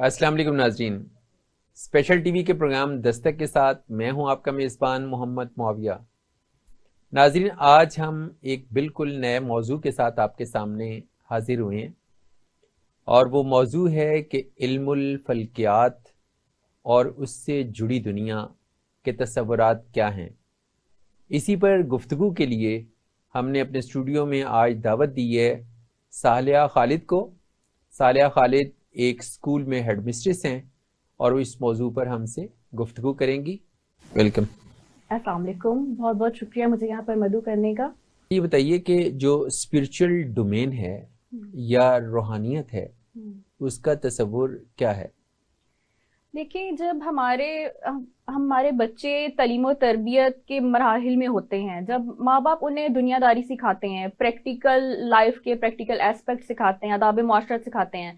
अस्सलाम वालेकुम नाजरीन। स्पेशल टीवी के प्रोग्राम दस्तक के साथ मैं हूं आपका मेज़बान मोहम्मद मुआविया। नाजरीन, आज हम एक बिल्कुल नए मौजू के साथ आपके सामने हाजिर हुए हैं और वो मौजू है कि इल्मुल फल्कियात और उससे जुड़ी दुनिया के तस्वुरात क्या हैं। इसी पर गुफ्तगू के लिए हमने अपने स्टूडियो में आज दावत दी है सालिया खालिद को। सालिया खालिद एक स्कूल में हेड मिस्ट्रेस हैं और वो इस मौजू पर हमसे गुफ्तगू करेंगी। वेलकम। अस्सलाम वालेकुम, बहुत बहुत शुक्रिया मुझे यहाँ पर मदऊ करने का। ये बताइए कि जो स्पिरिचुअल डोमेन है या रूहानियत है उसका तस्वुर क्या है? देखिए, जब हमारे बच्चे तालीम और तरबियत के मराहिल में होते हैं, जब माँ बाप उन्हें दुनियादारी सिखाते हैं, प्रैक्टिकल लाइफ के प्रैक्टिकल एस्पेक्ट सिखाते हैं, आदाब मुआशरत सिखाते हैं,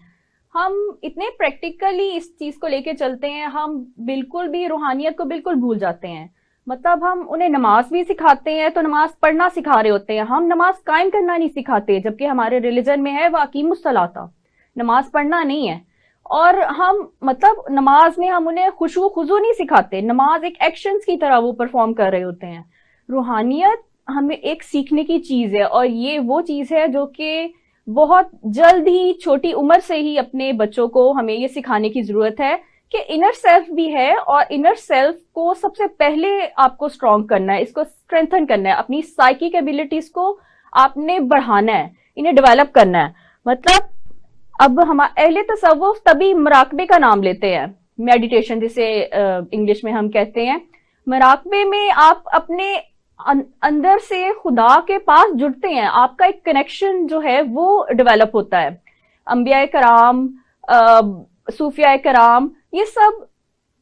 हम इतने प्रैक्टिकली इस चीज को लेके चलते हैं, हम बिल्कुल भी रूहानियत को बिल्कुल भूल जाते हैं। मतलब हम उन्हें नमाज भी सिखाते हैं तो नमाज पढ़ना सिखा रहे होते हैं, हम नमाज कायम करना नहीं सिखाते, जबकि हमारे रिलीजन में है वाकीमुस्सलाता, नमाज पढ़ना नहीं है। और हम मतलब नमाज में हम उन्हें खुशू खुजू नहीं सिखाते, नमाज एक एक्शंस की तरह वो परफॉर्म कर रहे होते हैं। रूहानियत हमें एक सीखने की चीज है और ये वो चीज है जो कि बहुत जल्द ही छोटी उम्र से ही अपने बच्चों को हमें ये सिखाने की जरूरत है कि इनर सेल्फ भी है और इनर सेल्फ को सबसे पहले आपको स्ट्रॉन्ग करना है, इसको स्ट्रेंथन करना है, अपनी साइकिक एबिलिटीज को आपने बढ़ाना है, इन्हें डेवलप करना है। मतलब अब हम अहले तसव्वुफ तभी मुराकबे का नाम लेते हैं, मेडिटेशन जिसे इंग्लिश में हम कहते हैं। मुराकबे में आप अपने अंदर से खुदा के पास जुड़ते हैं, आपका एक कनेक्शन जो है वो डेवलप होता है। अंबिया कराम, सूफिया कराम, ये सब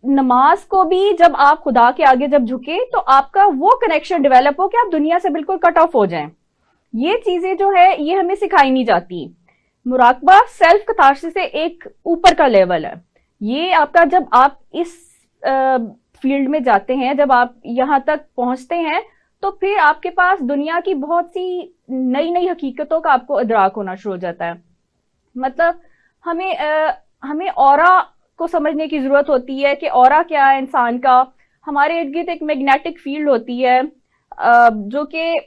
नमाज को भी जब आप खुदा के आगे जब झुके तो आपका वो कनेक्शन डेवलप हो कि आप दुनिया से बिल्कुल कट ऑफ हो जाएं। ये चीजें जो है ये हमें सिखाई नहीं जाती। मुराकबा सेल्फ कतारसिस से एक ऊपर का लेवल है। ये आपका जब आप इस फील्ड में जाते हैं, जब आप यहां तक पहुंचते हैं, तो फिर आपके पास दुनिया की बहुत सी नई नई हकीकतों का आपको इदराक होना शुरू हो जाता है। मतलब हमें ऑरा को समझने की जरूरत होती है कि ऑरा क्या है इंसान का। हमारे इर्द गिर्द एक मैग्नेटिक फील्ड होती है जो कि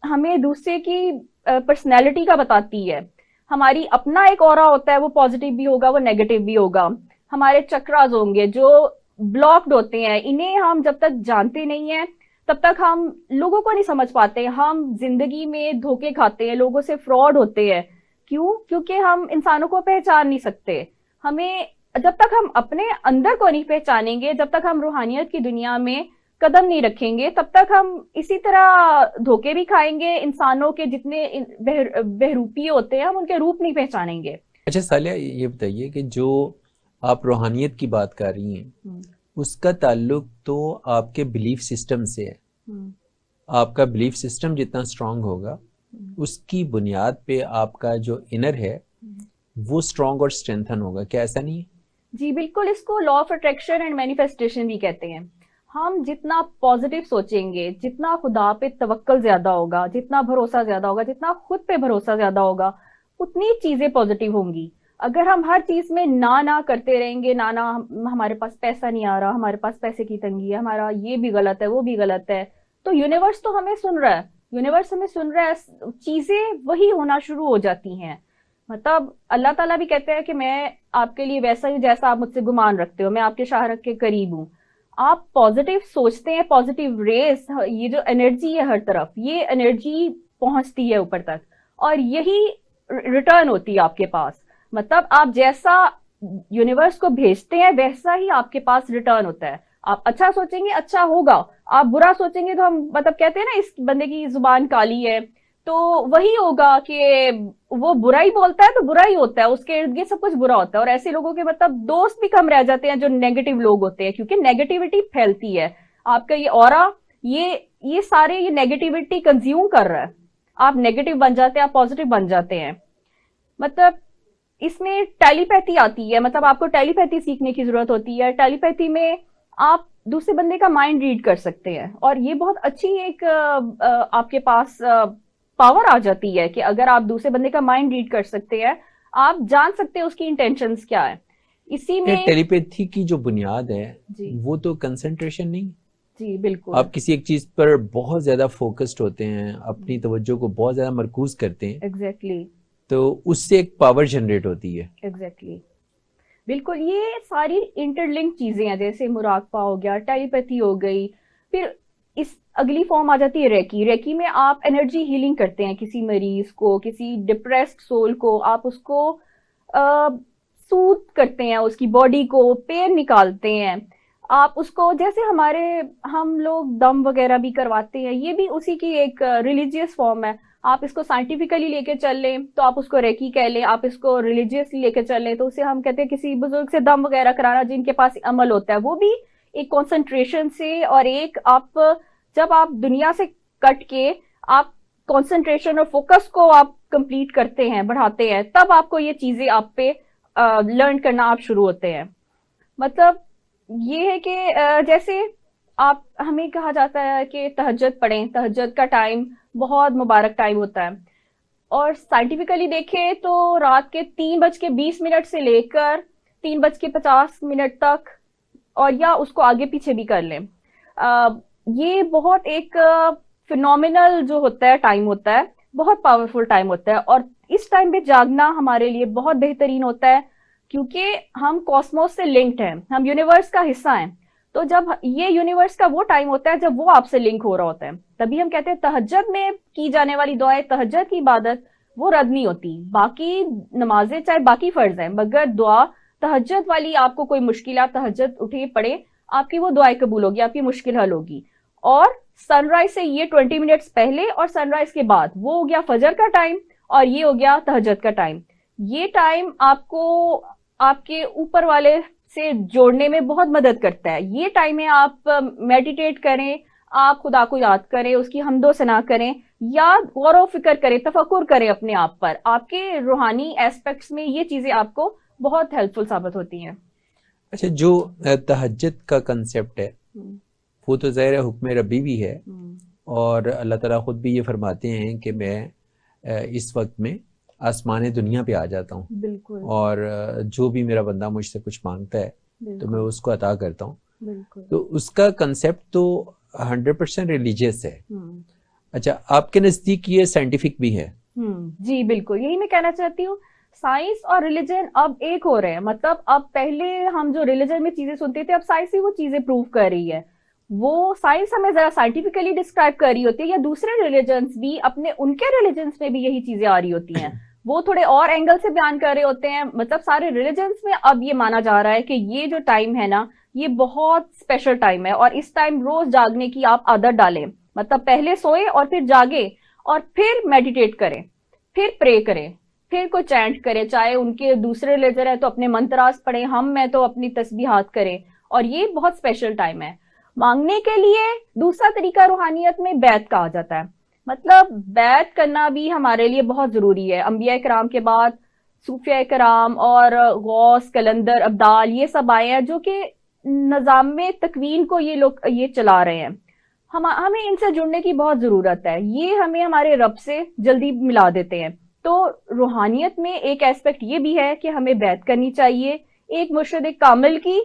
हमें दूसरे की पर्सनैलिटी का बताती है। हमारी अपना एक ऑरा होता है, वो पॉजिटिव भी होगा, वो नेगेटिव भी होगा। हमारे चक्रास होंगे जो ब्लॉक्ड होते हैं, इन्हें हम जब तक जानते नहीं है तब तक हम लोगों को नहीं समझ पाते। हम जिंदगी में धोखे खाते हैं, लोगों से फ्रॉड होते हैं। क्यों? क्योंकि हम इंसानों को पहचान नहीं सकते। हमें जब तक हम अपने अंदर को नहीं पहचानेंगे, जब तक हम रूहानियत की दुनिया में कदम नहीं रखेंगे, तब तक हम इसी तरह धोखे भी खाएंगे। इंसानों के जितने बहरूपी होते हैं हम उनके रूप नहीं पहचानेंगे। अच्छा सालिया, ये बताइए कि जो आप रूहानियत की बात कर रही हैं उसका ताल्लुक तो आपके बिलीफ सिस्टम से है। आपका बिलीफ सिस्टम जितना स्ट्रांग होगा उसकी बुनियाद पे आपका जो इनर है वो स्ट्रांग और स्ट्रेंथन होगा। क्या ऐसा नहीं है? जी बिल्कुल, इसको law of attraction and manifestation भी कहते हैं। हम जितना पॉजिटिव सोचेंगे, जितना खुदा पे तवक्कल ज्यादा होगा, जितना भरोसा ज्यादा होगा, जितना खुद पे भरोसा ज्यादा होगा, उतनी चीजें पॉजिटिव होंगी। अगर हम हर चीज में ना करते रहेंगे, ना हमारे पास पैसा नहीं आ रहा, हमारे पास पैसे की तंगी है, हमारा ये भी गलत है, वो भी गलत है, तो यूनिवर्स तो हमें सुन रहा है, यूनिवर्स हमें सुन रहा है, चीजें वही होना शुरू हो जाती हैं। मतलब अल्लाह ताला भी कहते हैं कि मैं आपके लिए वैसा ही जैसा आप मुझसे गुमान रखते हो, मैं आपके शाहरग के करीब हूँ। आप पॉजिटिव सोचते हैं, पॉजिटिव रेस, ये जो एनर्जी है हर तरफ, ये एनर्जी पहुंचती है ऊपर तक और यही रिटर्न होती है आपके पास। मतलब आप जैसा यूनिवर्स को भेजते हैं वैसा ही आपके पास रिटर्न होता है। आप अच्छा सोचेंगे अच्छा होगा, आप बुरा सोचेंगे तो हम मतलब कहते हैं ना इस बंदे की जुबान काली है, तो वही होगा कि वो बुरा ही बोलता है तो बुरा ही होता है, उसके इर्द गिर्द सब कुछ बुरा होता है। और ऐसे लोगों के मतलब दोस्त भी कम रह जाते हैं जो नेगेटिव लोग होते हैं, क्योंकि नेगेटिविटी फैलती है। आपका ये ऑरा, ये सारे ये नेगेटिविटी कंज्यूम कर रहा है, आप नेगेटिव बन जाते हैं, आप पॉजिटिव बन जाते हैं। मतलब इसमें टेलीपैथी आती है, मतलब आपको टेलीपैथी सीखने की जरूरत होती है। टेलीपैथी में आप दूसरे बंदे का माइंड रीड कर सकते हैं और ये बहुत अच्छी एक आपके पास पावर आ जाती है कि अगर आप दूसरे बंदे का माइंड रीड कर सकते हैं, आप जान सकते हैं उसकी इंटेंशंस क्या है। इसी में टेलीपैथी की जो बुनियाद है जी वो तो कंसंट्रेशन नहीं। जी बिल्कुल आप किसी एक चीज पर बहुत ज्यादा फोकस्ड होते हैं, अपनी तवज्जो को बहुत ज्यादा मरकूज करते हैं, एग्जैक्टली तो उससे एक पावर जनरेट होती है। एग्जैक्टली बिल्कुल, ये सारी इंटरलिंक चीजें हैं, जैसे मुराकबा हो गया, टेलीपैथी हो गई, फिर इस अगली फॉर्म आ जाती है रेकी। रेकी में आप एनर्जी हीलिंग करते हैं किसी मरीज को, किसी डिप्रेस्ड सोल को, आप उसको सूद करते हैं, उसकी बॉडी को पेन निकालते हैं। आप उसको, जैसे हमारे हम लोग दम वगैरह भी करवाते हैं, ये भी उसी की एक रिलीजियस फॉर्म है। आप इसको साइंटिफिकली लेके चल लें तो आप उसको रेकी कह लें, आप इसको रिलीजियसली लेके चल लें तो उसे हम कहते हैं किसी बुजुर्ग से दम वगैरह कराना जिनके पास अमल होता है, वो भी एक कंसंट्रेशन से, और एक आप जब आप दुनिया से कट के आप कंसंट्रेशन और फोकस को आप कंप्लीट करते हैं, बढ़ाते हैं, तब आपको ये चीजें आप पे लर्न करना आप शुरू होते हैं। मतलब ये है कि जैसे आप, हमें कहा जाता है कि तहज्जुद पढ़ें, तहज्जुद का टाइम बहुत मुबारक टाइम होता है, और साइंटिफिकली देखें तो रात के 3:20 से लेकर 3:50 तक, और या उसको आगे पीछे भी कर लें। ये बहुत एक फिनोमिनल जो होता है टाइम होता है, बहुत पावरफुल टाइम होता है, और इस टाइम पे जागना हमारे लिए बहुत बेहतरीन होता है, क्योंकि हम कॉस्मोस से लिंक्ड हैं, हम यूनिवर्स का हिस्सा हैं। तो जब ये यूनिवर्स का वो टाइम होता है जब वो आपसे लिंक हो रहा होता है, तभी हम कहते हैं तहज्जुद में की जाने वाली दुआएं, तहज्जुद की इबादत वो रद्द नहीं होती। बाकी नमाजें चाहे बाकी फर्ज हैं, मगर दुआ तहज्जुद वाली, आपको कोई मुश्किल, आप तहज्जुद उठे पड़े, आपकी वो दुआएं कबूल होगी, आपकी मुश्किल हल होगी। और सनराइज से ये 20 मिनट्स पहले और सनराइज के बाद, वो हो गया फजर का टाइम और ये हो गया तहज्जुद का टाइम। ये टाइम आपको आपके ऊपर वाले से जोड़ने में बहुत मदद करता है। ये टाइम में आप मेडिटेट करें, आप खुदा को याद करें, उसकी हमदो सना करें, या गौर व फिक्र करें, तफक्कुर करें अपने आप पर। आपके रूहानी एस्पेक्ट्स में ये चीजें आपको बहुत हेल्पफुल साबित होती हैं। अच्छा, जो तहज्जुद का कंसेप्ट है वो तो ज़ाहिर है हुक्म रब्बी भी है, और अल्लाह ताला खुद भी ये फरमाते हैं कि मैं इस वक्त में आसमान दुनिया पे आ जाता हूँ, बिल्कुल, और जो भी मेरा बंदा मुझसे कुछ मांगता है तो मैं उसको अता करता हूँ। बिल्कुल। तो उसका कंसेप्ट तो 100% रिलीजियस है। अच्छा, आपके नज़दीक ये साइंटिफिक भी है? जी बिल्कुल, यही मैं कहना चाहती हूँ। साइंस और रिलीजन अब एक हो रहे हैं। मतलब अब पहले हम जो रिलीजन में चीजें सुनते थे, अब साइंस ही वो चीजें प्रूव कर रही है। वो साइंस हमें जरा साइंटिफिकली डिस्क्राइब कर रही होती है, या दूसरे रिलीजन्स भी अपने, उनके रिलीजन्स में भी यही चीजें आ रही होती हैं, वो थोड़े और एंगल से बयान कर रहे होते हैं। मतलब सारे रिलीजन्स में अब ये माना जा रहा है कि ये जो टाइम है ना, ये बहुत स्पेशल टाइम है, और इस टाइम रोज जागने की आप आदत डालें। मतलब पहले सोए और फिर जागे, और फिर मेडिटेट करें, फिर प्रे करें, फिर कोई चैंट करें, चाहे उनके दूसरे रिलीजन है तो अपने मंत्रास पढ़ें, हम मैं तो अपनी तस्बीहात करें। और ये बहुत स्पेशल टाइम है मांगने के लिए। दूसरा तरीका रूहानियत में बैत कहा जाता है। मतलब बैत करना भी हमारे लिए बहुत जरूरी है। अंबिया कराम के बाद सूफिया कराम और गौस, कलंदर, अब्दाल, ये सब आए हैं जो कि निजाम में तकवीन को ये लोग ये चला रहे हैं। हमें इनसे जुड़ने की बहुत जरूरत है। ये हमें हमारे रब से जल्दी मिला देते हैं। तो रूहानियत में एक एस्पेक्ट ये भी है कि हमें बैत करनी चाहिए एक मुर्शिद कामिल की,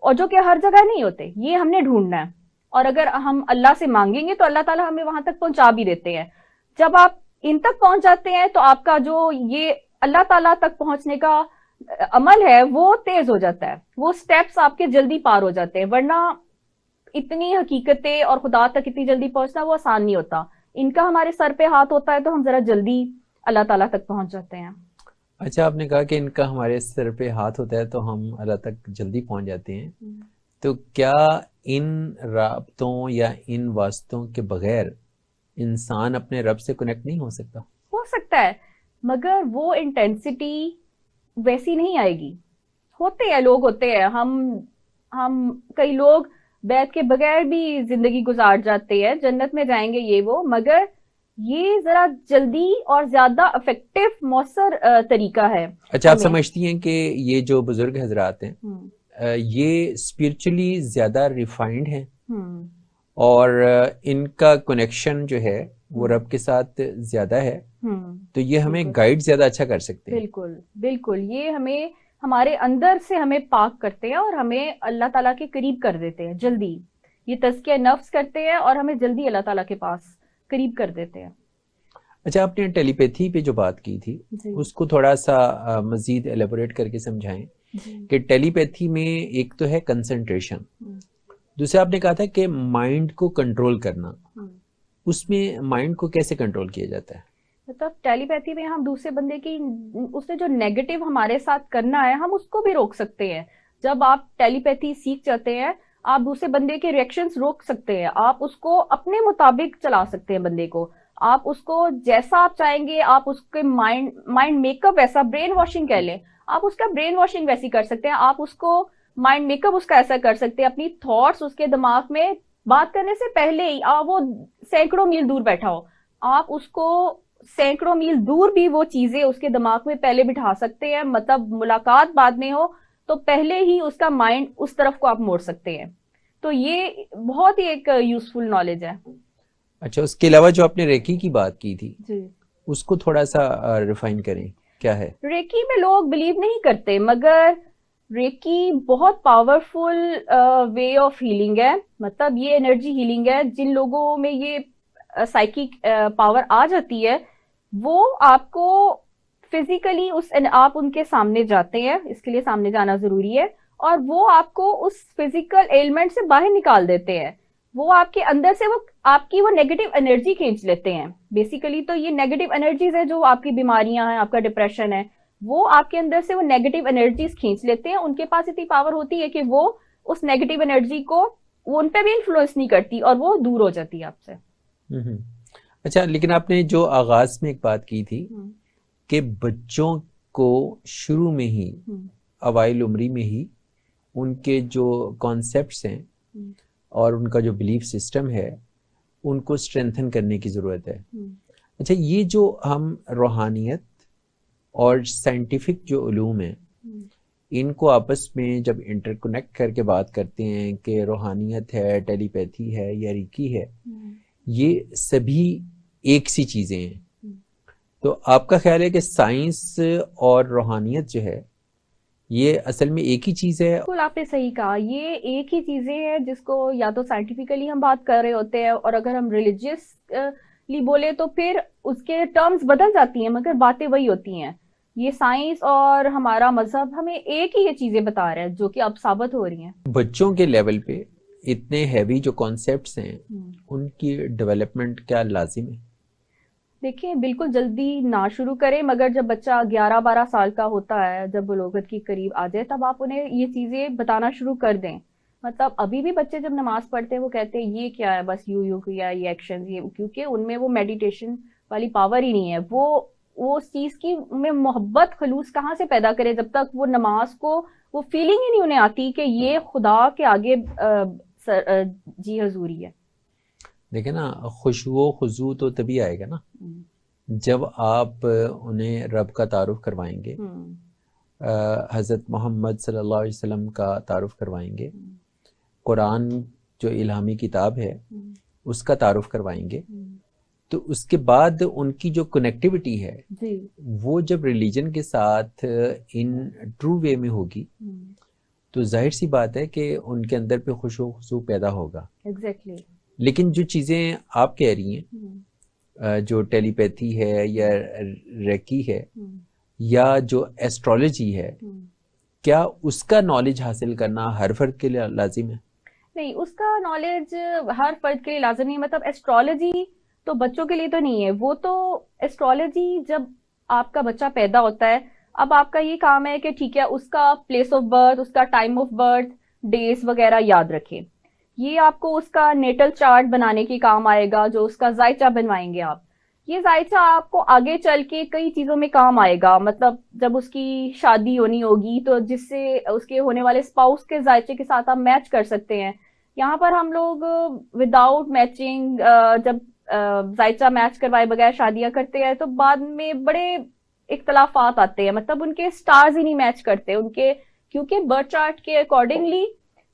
और जो कि हर जगह नहीं होते, ये हमने ढूंढना है। और अगर हम अल्लाह से मांगेंगे तो अल्लाह ताला हमें वहां तक पहुंचा भी देते हैं। जब आप इन तक पहुंच जाते हैं तो आपका जो ये अल्लाह ताला तक पहुंचने का अमल है वो तेज हो जाता है, वो स्टेप्स आपके जल्दी पार हो जाते हैं। वरना इतनी हकीकतें और खुदा तक इतनी जल्दी पहुंचना वो आसान नहीं होता। इनका हमारे सर पे हाथ होता है तो हम जरा जल्दी अल्लाह ताला तक पहुंच जाते हैं। अच्छा, आपने कहा कि इनका हमारे सर पे हाथ होता है तो हम अल्लाह तक जल्दी पहुंच जाते हैं। तो क्या इन राब्तों या इन वास्तों के बगैर इंसान अपने रब से कनेक्ट नहीं हो सकता? हो सकता है, मगर वो इंटेंसिटी वैसी नहीं आएगी। होते हैं लोग, होते हैं, हम कई लोग बैत के बगैर भी जिंदगी गुजार जाते हैं, जन्नत में जाएंगे ये वो, मगर ये जरा जल्दी और ज्यादा इफेक्टिव मौसर तरीका है। अच्छा, आप समझती हैं कि ये जो बुजुर्ग हजरात हैं ये स्पिरिचुअली ज्यादा रिफाइंड हैं, और इनका कनेक्शन जो है वो रब के साथ ज्यादा है, तो ये हमें गाइड ज्यादा अच्छा कर सकते हैं? बिल्कुल बिल्कुल, ये हमें हमारे अंदर से हमें पाक करते हैं और हमें अल्लाह ताला के करीब कर देते हैं जल्दी। ये तज़किया नफ्स करते हैं और हमें जल्दी अल्लाह ताला के पास करीब कर देते हैं। अच्छा, आपने टेलीपैथी पे जो बात की थी जी उसको थोड़ा सा मजीद एलेबोरेट करके समझाएं जी। कि टेलीपैथी में एक तो है कंसंट्रेशन, हम्म, दूसरा आपने कहा था कि माइंड को कंट्रोल करना। हम्म। उसमें माइंड को कैसे कंट्रोल किया जाता है? मतलब टेलीपैथी में हम दूसरे बंदे की, उसने जो नेगेटिव हमारे साथ करना है हम उसको भी रोक सकते हैं। जब आप टेलीपैथी सीख जाते हैं, आप दूसरे बंदे के रिएक्शंस रोक सकते हैं, आप उसको अपने मुताबिक चला सकते हैं बंदे को। आप उसको जैसा आप चाहेंगे, आप उसके माइंड माइंड मेकअप वैसा, ब्रेन वॉशिंग कह लें, आप उसका ब्रेन वॉशिंग वैसी कर सकते हैं। आप उसको माइंड मेकअप उसका ऐसा कर सकते हैं, अपनी थॉट्स उसके दिमाग में बात करने से पहले ही वो सैकड़ों मील दूर बैठा हो, आप उसको सैकड़ों मील दूर भी वो चीजें उसके दिमाग में पहले बिठा सकते हैं। मतलब मुलाकात बाद में हो तो पहले ही उसका माइंड उस तरफ को आप मोड़ सकते हैं। तो ये बहुत ही एक यूजफुल नॉलेज है। अच्छा, उसके अलावा जो आपने रेकी की बात की थी जी। उसको थोड़ा सा रिफाइन करें, क्या है? रेकी में लोग बिलीव नहीं करते, मगर रेकी बहुत पावरफुल वे ऑफ हीलिंग है। मतलब ये एनर्जी हीलिंग है। जिन लोगों में ये साइकिक पावर आ जाती है, वो आपको फिजिकली आप उनके सामने जाते हैं, इसके लिए सामने जाना जरूरी है, और वो आपको उस फिजिकल एलिमेंट से बाहर निकाल देते हैं। वो आपके अंदर से वो आपकी वो नेगेटिव एनर्जी खींच लेते हैं। बेसिकली तो ये नेगेटिव एनर्जीज है, जो आपकी बीमारियां हैं, आपका डिप्रेशन है, वो आपके अंदर से वो नेगेटिव एनर्जीज खींच लेते हैं। उनके पास इतनी पावर होती है कि वो उस नेगेटिव एनर्जी को, वो उन पे भी इन्फ्लुएंस नहीं करती और वो दूर हो जाती है आपसे। हम्म। अच्छा, लेकिन आपने जो आगाज में एक बात की थी कि बच्चों को शुरू में ही, अवाइल उम्री में ही उनके जो कॉन्सेप्ट्स हैं और उनका जो बिलीफ सिस्टम है उनको स्ट्रेंथन करने की ज़रूरत है। अच्छा, ये जो हम रूहानियत और साइंटिफिक जो उलूम हैं इनको आपस में जब इंटरकनेक्ट करके बात करते हैं कि रूहानियत है, टेलीपैथी है या रेकी है, ये सभी एक सी चीज़ें हैं। तो आपका ख्याल है कि साइंस और रूहानियत जो है ये असल में एक ही चीज़ है? बिल्कुल, आपने सही कहा, ये एक ही चीजें हैं जिसको या तो साइंटिफिकली हम बात कर रहे होते हैं, और अगर हम रिलीजियसली बोले तो फिर उसके टर्म्स बदल जाती हैं, मगर बातें वही होती हैं। ये साइंस और हमारा मजहब हमें एक ही ये चीजें बता रहे हैं, जो कि अब साबित हो रही हैं। बच्चों के लेवल पे इतने हैवी जो कॉन्सेप्ट्स हैं उनकी डेवलपमेंट क्या लाजिम है? देखिए, बिल्कुल जल्दी ना शुरू करें, मगर जब बच्चा 11-12 साल का होता है, जब बलोगत के करीब आ जाए, तब आप उन्हें ये चीजें बताना शुरू कर दें। मतलब अभी भी बच्चे जब नमाज पढ़ते हैं वो कहते हैं ये क्या है, बस यू यू किया, ये एक्शन, ये, क्योंकि उनमें वो मेडिटेशन वाली पावर ही नहीं है। वो उस चीज की में मोहब्बत खलूस कहाँ से पैदा करे, जब तक वो नमाज को वो फीलिंग ही नहीं उन्हें आती कि ये खुदा के आगे जी हजूरी है। देखे ना, खुशबू खुजू तो तभी आएगा ना जब आप उन्हें रब का तारुफ करवाएंगे, हज़रत मोहम्मद सल्लल्लाहु अलैहि वसल्लम का तारुफ करवाएंगे, कुरान जो इल्हामी किताब है उसका तारुफ करवाएंगे। तो उसके बाद उनकी जो कनेक्टिविटी है जी। वो जब रिलीजन के साथ इन ट्रू वे में होगी तो जाहिर सी बात है कि उनके अंदर पे खुशू खुशू पैदा होगा। एग्जैक्टली। लेकिन जो चीज़ें आप कह रही हैं, जो टेलीपैथी है या रेकी है या जो एस्ट्रोलॉजी है, क्या उसका नॉलेज हासिल करना हर फर्द के लिए लाजिम है? नहीं, उसका नॉलेज हर फर्द के लिए लाजिम नहीं। मतलब एस्ट्रोलॉजी तो बच्चों के लिए तो नहीं है। वो तो एस्ट्रोलॉजी जब आपका बच्चा पैदा होता है, अब आपका ये काम है कि ठीक है, उसका प्लेस ऑफ बर्थ, उसका टाइम ऑफ बर्थ, डेज वगैरह याद रखें। ये आपको उसका नेटल चार्ट बनाने के काम आएगा, जो उसका जायचा बनवाएंगे आप। ये जायचा आपको आगे चल के कई चीजों में काम आएगा। मतलब जब उसकी शादी होनी होगी तो जिससे उसके होने वाले स्पाउस के जायचे के साथ आप मैच कर सकते हैं। यहाँ पर हम लोग विदाउट मैचिंग, जब जायचा मैच करवाए बगैर शादियां करते हैं तो बाद में बड़े इख्तलाफात आते हैं। मतलब उनके स्टार्स ही नहीं मैच करते उनके, क्योंकि बर्थ चार्ट के अकॉर्डिंगली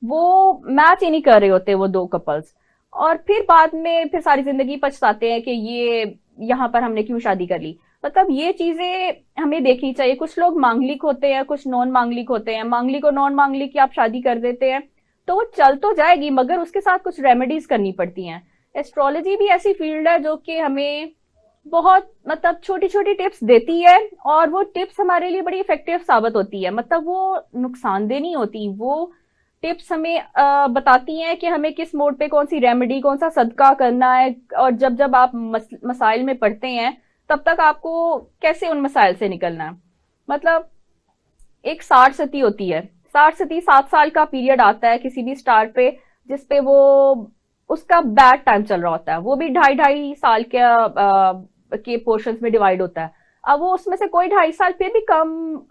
वो मैच ही नहीं कर रहे होते वो दो कपल्स। और फिर बाद में फिर सारी जिंदगी पछताते हैं कि ये यहाँ पर हमने क्यों शादी कर ली। मतलब ये चीजें हमें देखनी चाहिए। कुछ लोग मांगलिक होते हैं, कुछ नॉन मांगलिक होते हैं। मांगलिक और नॉन मांगलिक की आप शादी कर देते हैं तो वो चल तो जाएगी, मगर उसके साथ कुछ रेमेडीज करनी पड़ती हैं। एस्ट्रोलॉजी भी ऐसी फील्ड है जो कि हमें बहुत मतलब छोटी छोटी टिप्स देती है, और वो टिप्स हमारे लिए बड़ी इफेक्टिव साबित होती है। मतलब वो नुकसानदेह नहीं होती। वो टिप्स हमें बताती हैं कि हमें किस मोड पे कौन सी रेमेडी, कौन सा सदका करना है, और जब जब आप मसाइल में पड़ते हैं तब तक आपको कैसे उन मसाइल से निकलना है। मतलब एक 60 सती होती है। 60 सती 7 साल का पीरियड आता है किसी भी स्टार पे, जिसपे वो उसका बैड टाइम चल रहा होता है। वो भी 2.5-2.5 साल के पोर्शंस में डिवाइड होता है। अब वो उसमें से कोई 2.5 साल फिर भी कम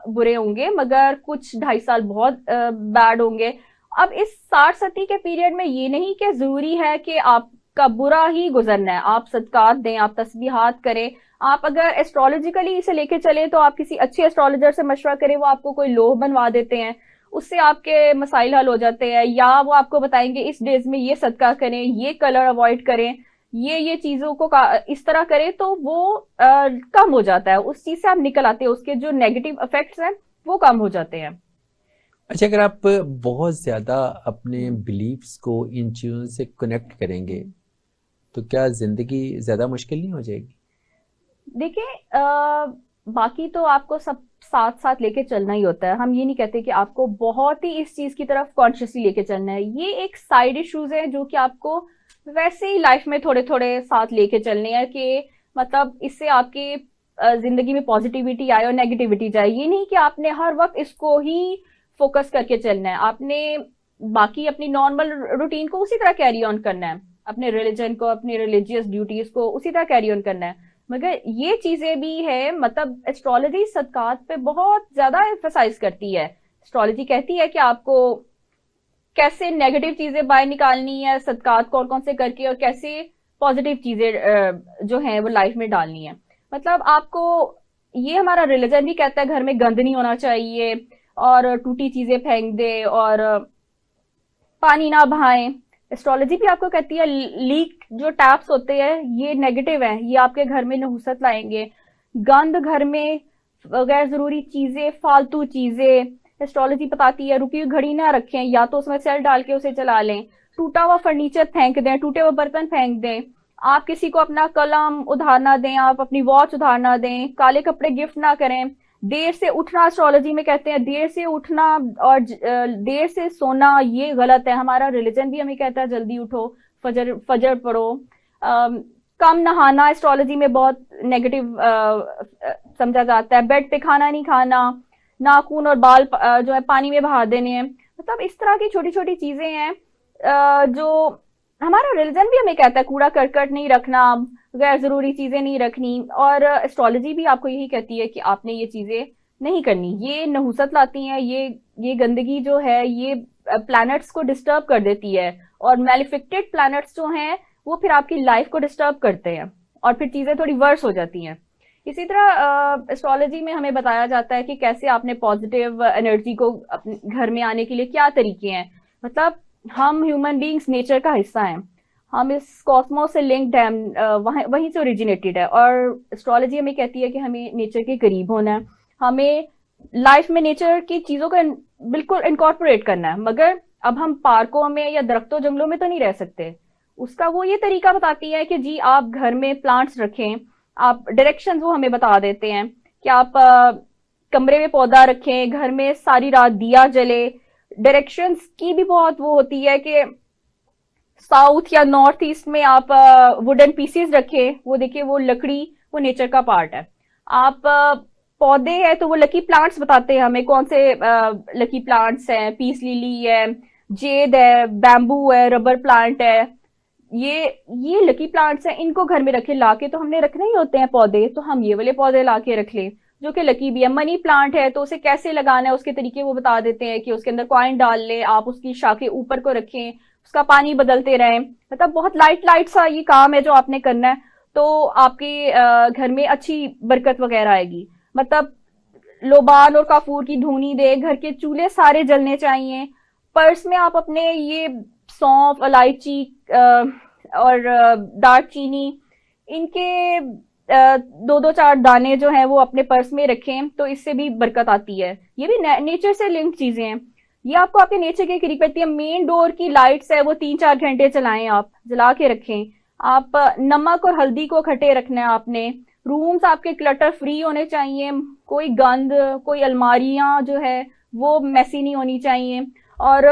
बुरे होंगे, मगर कुछ 2.5 साल बहुत बैड होंगे। अब इस 60 सती के पीरियड में ये नहीं कि जरूरी है कि आपका बुरा ही गुजरना है। आप सदकात दें, आप तस्बीहात करें। आप अगर एस्ट्रोलॉजिकली इसे लेके चले तो आप किसी अच्छे एस्ट्रोलॉजर से मशवरा करें, वो आपको कोई लोह बनवा देते हैं, उससे आपके मसाइल हल हो जाते हैं। या वो आपको बताएंगे इस डेज में ये सदका करें, ये कलर अवॉइड करें, ये चीजों को इस तरह करें, तो वो कम हो जाता है। उस चीज से आप निकल आते हैं, उसके जो नेगेटिव इफेक्ट्स हैं वो कम हो जाते हैं। अच्छा, अगर आप बहुत ज़्यादा अपने बिलीफ्स को इन चीज़ों से कनेक्ट करेंगे तो क्या ज़िंदगी ज़्यादा मुश्किल नहीं हो जाएगी? देखिए बाकी तो आपको सब साथ साथ लेके चलना ही होता है। हम ये नहीं कहते कि आपको बहुत ही इस चीज की तरफ कॉन्शियसली लेके चलना है। ये एक साइड इश्यूज है जो कि आपको वैसे ही लाइफ में थोड़े थोड़े साथ लेके चलने हैं, कि मतलब इससे आपकी जिंदगी में पॉजिटिविटी आए और नेगेटिविटी जाए। ये नहीं कि आपने हर वक्त इसको ही फोकस करके चलना है। आपने बाकी अपनी नॉर्मल रूटीन को उसी तरह कैरी ऑन करना है, अपने रिलीजन को, अपनी रिलीजियस ड्यूटीज को उसी तरह कैरी ऑन करना है। मगर ये चीजें भी है, मतलब एस्ट्रोलॉजी सदकात पे बहुत ज्यादा एम्फसाइज करती है। एस्ट्रोलॉजी कहती है कि आपको कैसे नेगेटिव चीजें बाहर निकालनी है सदकात कौन कौन से करके, और कैसे पॉजिटिव चीजें जो है वो लाइफ में डालनी है। मतलब आपको ये हमारा रिलीजन भी कहता है घर में गंद नहीं होना चाहिए, और टूटी चीजें फेंक दे, और पानी ना बहाएं। एस्ट्रोलॉजी भी आपको कहती है लीक जो टैप्स होते हैं ये नेगेटिव है, ये आपके घर में नहुसत लाएंगे। गंद घर में, गैर जरूरी चीजें, फालतू चीजें, एस्ट्रोलॉजी बताती है रुपी घड़ी ना रखें, या तो उसमें सेल डाल के उसे चला लें। टूटा हुआ फर्नीचर फेंक दें, टूटे हुए बर्तन फेंक दें। आप किसी को अपना कलम उधार ना दें, आप अपनी वॉच उधार ना दें। काले कपड़े गिफ्ट ना करें। देर से उठना, एस्ट्रोलॉजी में कहते हैं देर से उठना और देर से सोना ये गलत है। हमारा रिलीजन भी हमें कहता है जल्दी उठो, फजर फजर पढ़ो। कम नहाना एस्ट्रोलॉजी में बहुत नेगेटिव समझा जाता है। बेड पे खाना नहीं खाना, नाखून और बाल जो है पानी में बहा देने हैं। मतलब इस तरह की छोटी छोटी चीजें हैं जो हमारा रिलीजन भी हमें कहता है। कूड़ा करकट नहीं रखना, गैर जरूरी चीजें नहीं रखनी। और एस्ट्रोलॉजी भी आपको यही कहती है कि आपने ये चीजें नहीं करनी, ये नहुसत लाती हैं। ये गंदगी जो है ये प्लैनेट्स को डिस्टर्ब कर देती है, और मैलिफिकेटेड प्लैनेट्स जो हैं वो फिर आपकी लाइफ को डिस्टर्ब करते हैं, और फिर चीजें थोड़ी वर्स हो जाती हैं। इसी तरह एस्ट्रोलॉजी में हमें बताया जाता है कि कैसे आपने पॉजिटिव एनर्जी को अपने घर में आने के लिए क्या तरीके हैं। मतलब हम ह्यूमन बीइंग्स नेचर का हिस्सा हैं, हम इस कॉस्मोस से लिंक्ड हैं, वहीं से ओरिजिनेटेड है। और एस्ट्रोलॉजी हमें कहती है कि हमें नेचर के करीब होना है, हमें लाइफ में नेचर की चीजों को बिल्कुल इनकॉर्पोरेट करना है। मगर अब हम पार्कों में या दरख्तों जंगलों में तो नहीं रह सकते। उसका वो ये तरीका बताती है कि जी आप घर में प्लांट्स रखें। आप डायरेक्शन वो हमें बता देते हैं कि आप कमरे में पौधा रखें, घर में सारी रात दिया जले। डायरेक्शंस की भी बहुत वो होती है कि साउथ या नॉर्थ ईस्ट में आप वुडन पीसेस रखें। वो देखिए वो लकड़ी वो नेचर का पार्ट है। आप पौधे हैं तो वो लकी प्लांट्स बताते हैं हमें कौन से लकी प्लांट्स हैं। पीस लिली है, जेड है, बैम्बू है, रबर प्लांट है। ये लकी प्लांट्स हैं, इनको घर में रखे लाके। तो हमने रखने ही होते हैं पौधे, तो हम ये वाले पौधे लाके रख लें जो कि लकी भी है। मनी प्लांट है तो उसे कैसे लगाना है उसके तरीके वो बता देते हैं कि उसके अंदर कॉइन डाल ले, आप उसकी शाखें ऊपर को रखें, उसका पानी बदलते रहें। मतलब बहुत लाइट सा ये काम है जो आपने करना है, तो आपके घर में अच्छी बरकत वगैरह आएगी। मतलब लोबान और काफूर की धुनी दे, घर के चूल्हे सारे जलने चाहिए। पर्स में आप अपने ये सौंफ, इलायची और दालचीनी, इनके दो दो चार दाने जो हैं वो अपने पर्स में रखें तो इससे भी बरकत आती है। ये भी नेचर से लिंक्ड चीजें हैं, ये आपको आपके नेचर के करीब करती है। मेन डोर की लाइट्स है वो 3-4 घंटे चलाएं, आप जला के रखें। आप नमक और हल्दी को इकट्ठे रखना है आपने। रूम्स आपके क्लटर फ्री होने चाहिए, कोई गंद, कोई अलमारियां जो है वो मैसी नहीं होनी चाहिए। और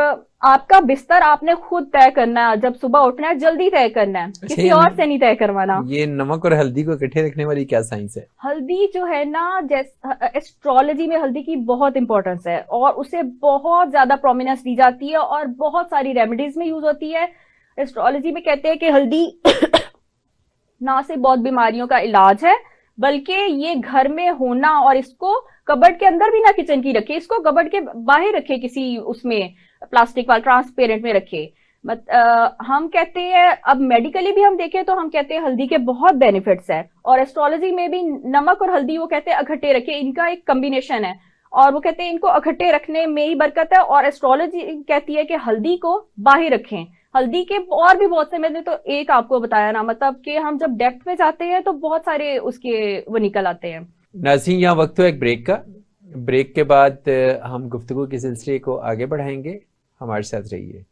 आपका बिस्तर आपने खुद तय करना है, जब सुबह उठना है जल्दी तय करना है, अच्छा, किसी और से नहीं तय करवाना। ये नमक और हल्दी को इकट्ठे रखने वाली क्या साइंस है? हल्दी जो है ना, जैसे एस्ट्रोलॉजी में हल्दी की बहुत इंपॉर्टेंस है और उसे बहुत ज्यादा प्रोमिनेंस दी जाती है और बहुत सारी रेमेडीज में यूज होती है। एस्ट्रोलॉजी में कहते हैं कि हल्दी ना से बहुत बीमारियों का इलाज है, बल्कि ये घर में होना, और इसको कबर्ड के अंदर भी ना किचन की रखे, इसको कबर्ड के बाहर रखे, किसी उसमें प्लास्टिक वाला ट्रांसपेरेंट में रखे। हम कहते हैं, अब मेडिकली भी हम देखें तो हम कहते हैं हल्दी के बहुत बेनिफिट्स है, और एस्ट्रोलॉजी में भी नमक और हल्दी वो कहते हैं इकट्ठे रखे, इनका एक कॉम्बिनेशन है, और वो कहते हैं इनको इकट्ठे रखने में ही बरकत है। और एस्ट्रोलॉजी कहती है कि हल्दी को बाहर रखें। हल्दी के और भी बहुत से, मैंने तो एक आपको बताया ना, मतलब कि हम जब डेप्थ में जाते हैं तो बहुत सारे उसके वो निकल आते हैं। नाज़रीन, यहाँ वक्त हो एक ब्रेक का। ब्रेक के बाद हम गुफ्तगू के सिलसिले को आगे बढ़ाएंगे, हमारे साथ रहिए।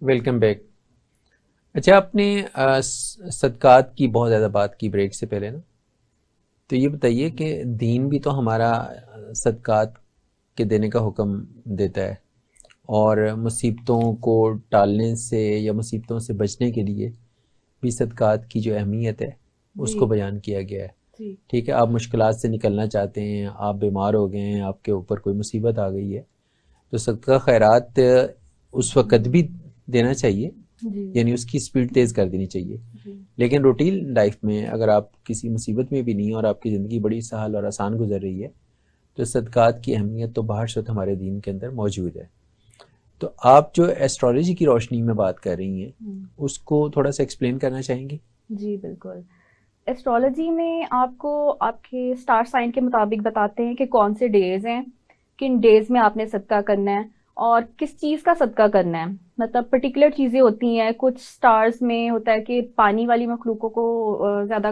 Welcome back. अच्छा, आपने सदकात की बहुत ज़्यादा बात की ब्रेक से पहले ना, तो ये बताइए कि दीन भी तो हमारा सदकात के देने का हुक्म देता है, और मुसीबतों को टालने से या मुसीबतों से बचने के लिए भी सदकात की जो अहमियत है उसको बयान किया गया है। ठीक है, आप मुश्किलात से निकलना चाहते हैं, आप बीमार हो गए हैं, आपके ऊपर कोई मुसीबत आ गई है, तो सदका खैरात उस वक़्त भी देना चाहिए, यानी उसकी स्पीड तेज़ कर देनी चाहिए। लेकिन रूटीन लाइफ में अगर आप किसी मुसीबत में भी नहीं और आपकी ज़िंदगी बड़ी सहल और आसान गुजर रही है, तो सदकात की अहमियत तो बाहर से हमारे दीन के अंदर मौजूद है। तो आप जो एस्ट्रोलॉजी की रोशनी में बात कर रही हैं, उसको थोड़ा सा एक्सप्लेन करना चाहेंगी? जी बिल्कुल। एस्ट्रोलॉजी में आपको आपके स्टार साइन के मुताबिक बताते हैं कि कौन से डेज हैं, किन डेज में आपने सदका करना है और किस चीज़ का सदका करना है। मतलब पर्टिकुलर चीज़ें होती हैं, कुछ स्टार्स में होता है कि पानी वाली मखलूकों को ज़्यादा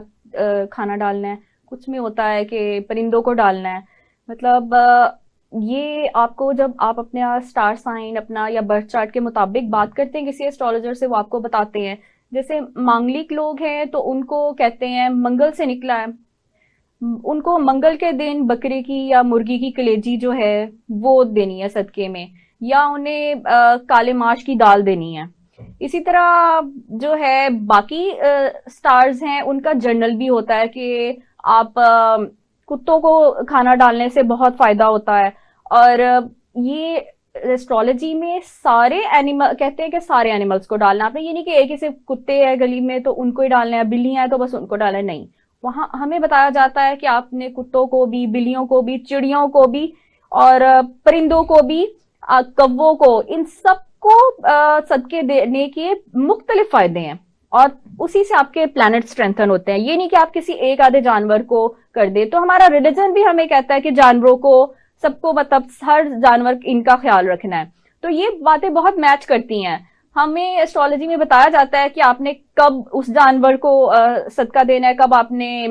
खाना डालना है, कुछ में होता है कि परिंदों को डालना है। मतलब ये आपको, जब आप अपना स्टार साइन अपना या बर्थ चार्ट के मुताबिक बात करते हैं किसी एस्ट्रोलॉजर से, वो आपको बताते हैं। जैसे मांगलिक लोग हैं तो उनको कहते हैं मंगल से निकला है, उनको मंगल के दिन बकरे की या मुर्गी की कलेजी जो है वो देनी है सदके में, या उन्हें काले माश की दाल देनी है। इसी तरह जो है बाकी स्टार्स हैं, उनका जर्नल भी होता है कि आप कुत्तों को खाना डालने से बहुत फायदा होता है। और ये एस्ट्रोलॉजी में सारे एनिमल, कहते हैं कि सारे एनिमल्स को डालना, आपने ये नहीं कि एक ही सिर्फ कुत्ते हैं गली में तो उनको ही डालना है, बिल्लियां हैं तो बस उनको डालना है, नहीं। वहां हमें बताया जाता है कि आपने कुत्तों को भी, बिल्लियों को भी, चिड़ियों को भी और परिंदों को भी, कौवों को, इन सबको सदके देने के मुख्तलिफ फायदे हैं और उसी से आपके प्लैनेट स्ट्रेंथन होते हैं। ये नहीं कि आप किसी एक आधे जानवर को कर दे। तो हमारा रिलीजन भी हमें कहता है कि जानवरों को, सबको, मतलब हर जानवर इनका ख्याल रखना है। तो ये बातें बहुत मैच करती हैं। हमें एस्ट्रोलॉजी में बताया जाता है कि आपने कब उस जानवर को सदका देना है, कब आपने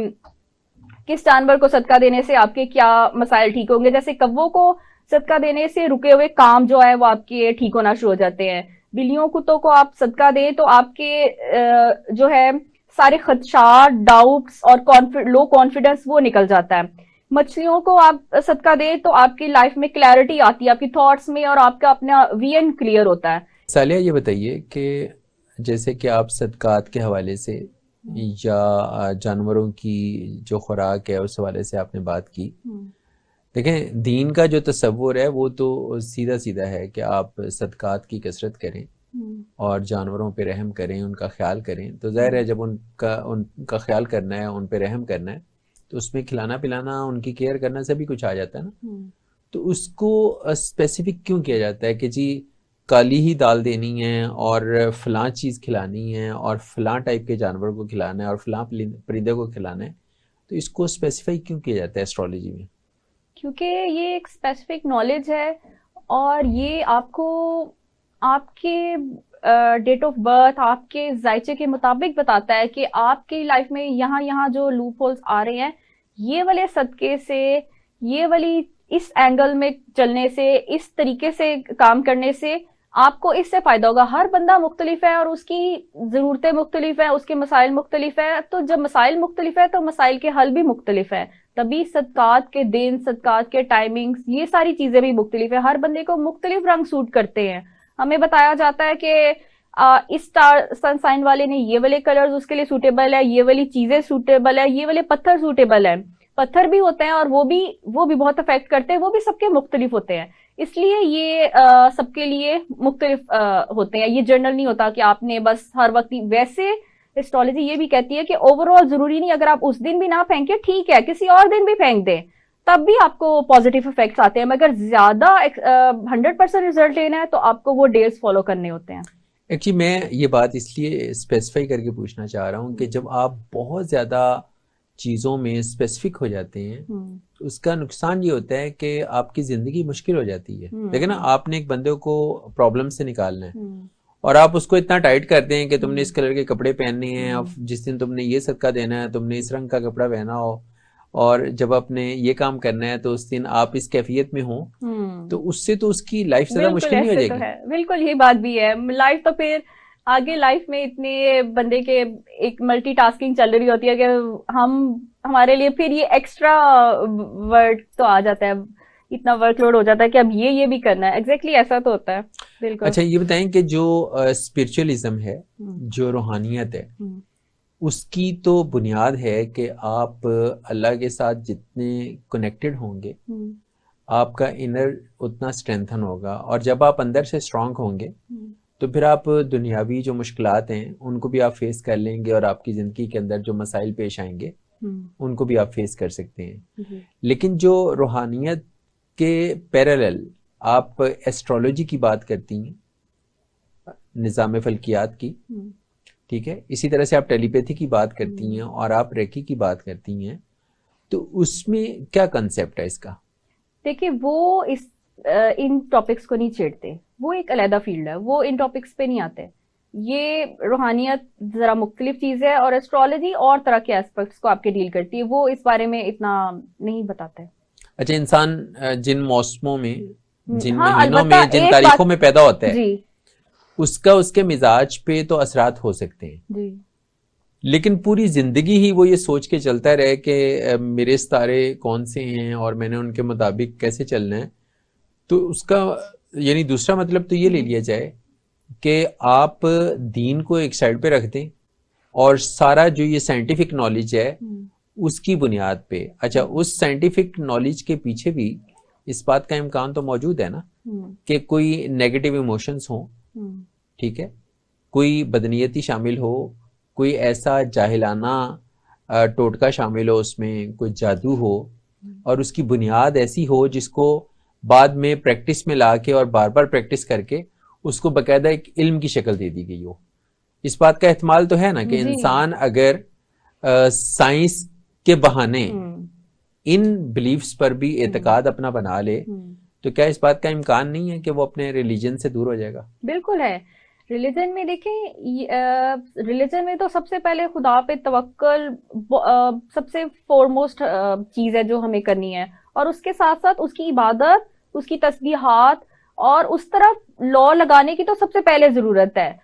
किस जानवर को सदका देने से आपके क्या मसाइल ठीक होंगे। जैसे कौवों को सदका देने से रुके हुए काम जो है वो आपके ठीक होना शुरू हो जाते हैं। बिल्लियों कुत्तों को आप सदका दें तो आपके जो है सारे खदशात, डाउट्स और लो कॉन्फिडेंस वो निकल जाता है। मछलियों को आप सदका दें तो आपकी लाइफ में क्लैरिटी आती है, आपकी थॉट्स में, और आपका अपना विजन क्लियर होता है। सालिया, ये बताइए कि जैसे कि आप सदकात के हवाले से या जानवरों की जो खुराक है उस हवाले से आपने बात की, देखें, दीन का जो तसव्वुर है वो तो सीधा सीधा है कि आप सदकात की कसरत करें और जानवरों पे रहम करें, उनका ख्याल करें। तो ज़ाहिर है जब उनका ख्याल करना है, उन पे रहम करना है, तो उसमें खिलाना पिलाना, उनकी केयर करना सभी कुछ आ जाता है ना। तो उसको स्पेसिफिक क्यों किया जाता है कि जी काली ही दाल देनी है और फलां चीज़ खिलानी है और फलां टाइप के जानवर को खिलाना है और फलां परिंदे को खिलाना है? तो इसको स्पेसिफाई क्यों किया जाता है एस्ट्रोलॉजी में? क्योंकि ये एक स्पेसिफिक नॉलेज है और ये आपको आपके डेट ऑफ बर्थ, आपके जायचे के मुताबिक बताता है कि आपकी लाइफ में यहाँ यहाँ जो लूप होल्स आ रहे हैं, ये वाले सदके से, ये वाली इस एंगल में चलने से, इस तरीके से काम करने से आपको इससे फायदा होगा। हर बंदा मुख्तलिफ है और उसकी जरूरतें मुख्तलिफ है, उसके मसाइल मुख्तलिफ है। तो जब मसाइल मुख्तलिफ है तो मसाइल के हल भी मुख्तलिफ है। तभी सदकात के दिन, सदकात के टाइमिंग्स, ये सारी चीजें भी मुख्तलिफ है। हर बंदे को मुख्तलिफ रंग सूट करते हैं। हमें बताया जाता है कि इस स्टार सन साइन वाले ने ये वाले कलर्स उसके लिए सूटेबल है, ये वाली चीजें सूटेबल है, ये वाले पत्थर सूटेबल है। पत्थर भी होते हैं और वो भी बहुत अफेक्ट करते हैं, वो भी सबके मुख्तलिफ होते हैं। इसलिए ये सबके लिए मुख्तलिफ होते हैं। ये जनरल नहीं होता कि आपने बस हर वक्त वैसे एस्ट्रोलॉजी ये भी कहती है कि ओवरऑल जरूरी नहीं, अगर आप उस दिन भी ना फेंके ठीक है, किसी और दिन भी फेंक दें, तब भी आपको पॉजिटिव इफेक्ट्स आते हैं। मगर ज्यादा 100% रिजल्ट लेना है तो आपको वो डेज फॉलो करने होते हैं। एक्चुअली मैं ये बात इसलिए स्पेसिफाई करके पूछना चाह रहा हूँ कि जब आप बहुत ज़्यादा चीज़ों में स्पेसिफिक हो जाते हैं तो उसका नुकसान ये होता है कि आपकी ज़िंदगी मुश्किल हो जाती है। देखिए ना, आपने एक बंदे को प्रॉब्लम से निकालना है और आप उसको इतना टाइट करते हैं कि तुमने इस कलर के कपड़े पहनने हैं, अब जिस दिन तुमने ये सदका देना है तुमने इस रंग का कपड़ा पहना हो, और जब आपने ये काम करना है तो उस दिन आप इस कैफियत में हो, तो उससे तो उसकी लाइफ ज़्यादा मुश्किल नहीं हो ऐसे तो जाएगी? है, बिल्कुल ये बात भी है। लाइफ तो फिर आगे लाइफ में इतने बंदे के एक मल्टीटास्किंग चल रही होती है कि हमारे लिए फिर ये एक्स्ट्रा वर्क तो आ जाता है, इतना वर्कलोड हो जाता है कि अब ये भी करना है। एग्जैक्टली ऐसा तो होता है, बिल्कुल। अच्छा, ये बताएं कि जो स्पिरिचुअलिज्म है, जो रूहानियत है, उसकी तो बुनियाद है कि आप अल्लाह के साथ जितने कनेक्टेड होंगे आपका इनर उतना स्ट्रेंथन होगा, और जब आप अंदर से स्ट्रांग होंगे तो फिर आप दुनियावी जो मुश्किलात हैं उनको भी आप फेस कर लेंगे और आपकी ज़िंदगी के अंदर जो मसाइल पेश आएंगे उनको भी आप फेस कर सकते हैं। लेकिन जो रूहानियत के पैरेलल आप एस्ट्रोलॉजी की बात करती हैं, निज़ाम फल्कियात की, ठीक है, इसी तरह से आप टेलीपैथी की बात करती हैं और आप रेकी की बात करती हैं, तो उसमें क्या कंसेप्ट है इसका? देखिए, वो इन टॉपिक्स को नहीं छेड़ते, वो एक अलहदा फील्ड है, वो इन टॉपिक्स पे नहीं आते। ये रूहानियत जरा मुख्तलिफ चीज है और एस्ट्रोलॉजी और तरह के एस्पेक्ट्स को आपके डील करती है, वो इस बारे में इतना नहीं बताते। अच्छा, इंसान जिन मौसमों में, जिन हाँ, महीनों में, जिन तारीखों में पैदा होता है जी, उसका उसके मिजाज पे तो असरात हो सकते हैं जी, लेकिन पूरी जिंदगी ही वो ये सोच के चलता रहे कि मेरे सितारे कौन से हैं और मैंने उनके मुताबिक कैसे चलना है, तो उसका यानी दूसरा मतलब तो ये ले लिया जाए कि आप दीन को एक साइड पे रख दें और सारा जो ये साइंटिफिक नॉलेज है उसकी बुनियाद पे, अच्छा, उस साइंटिफिक नॉलेज के पीछे भी इस बात का इम्कान तो मौजूद है ना कि कोई नेगेटिव इमोशंस हो, ठीक है, कोई बदनीयती शामिल हो, कोई ऐसा जाहिलाना टोटका शामिल हो, उसमें कोई जादू हो और उसकी बुनियाद ऐसी हो जिसको बाद में प्रैक्टिस में लाके और बार बार प्रैक्टिस करके उसको बकायदा एक इल्म की शक्ल दे दी गई हो। इस बात का एहतमाल तो है ना कि इंसान अगर साइंस के बहाने इन बिलीफ्स पर भी एतकाद अपना बना ले तो क्या इस बात का इम्कान नहीं है कि वो अपने रिलीजन से दूर हो जाएगा? बिल्कुल है। रिलीजन में देखें, रिलीजन में तो सबसे पहले खुदा पे तवक्कल सबसे फोरमोस्ट चीज है जो हमें करनी है, और उसके साथ साथ उसकी इबादत, उसकी तस्बीहात और उस तरफ लॉ लगाने की तो सबसे पहले जरूरत है।